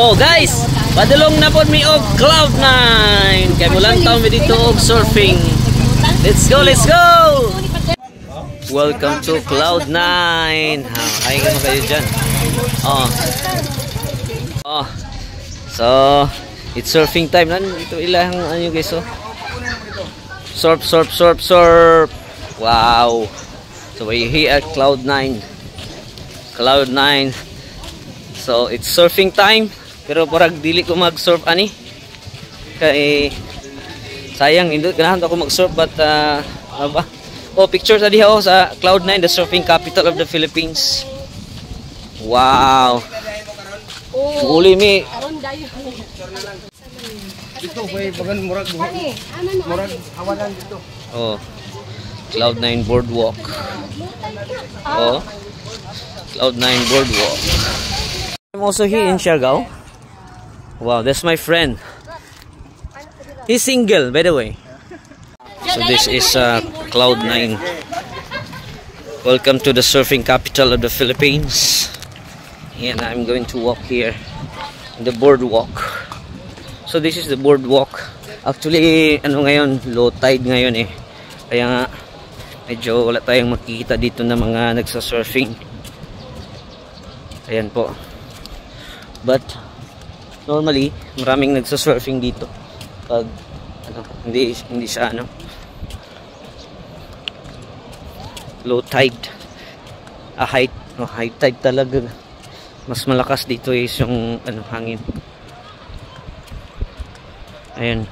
Oh guys, padulong na po mi og Cloud9. Kay mulang taon mi dito og surfing. Let's go, let's go! Welcome to Cloud9. Hi nga kayo dyan. So, it's surfing time. Ito ilang ano guys, oh. Surf, surf, surf, surf. Wow. So we're here at Cloud9. Cloud9. So it's surfing time. Pero parang dili ko mag-surf ani. Kay sayang hindi ganahan ako mag-surf, but ano ba? Oh, picture sa diha sa Cloud9, the surfing capital of the Philippines. Wow. Uli mi. Dito may bagan murag hawalan dito. Oh. Cloud9 boardwalk. Oh. Cloud9 boardwalk. I'm also here in Siargao. Wow, that's my friend. He's single, by the way. So this is Cloud9. Welcome to the surfing capital of the Philippines. And I'm going to walk here in the boardwalk. So this is the boardwalk. Actually, ano ngayon, low tide ngayon eh. Kaya nga, medyo wala tayong makikita dito na mga nagsasurfing. Ayan po. But normally, maraming nagsasurfing dito. Pag ano, hindi siya ano, low tide. High tide talaga. Mas malakas dito is yung ano, hangin. Ayan.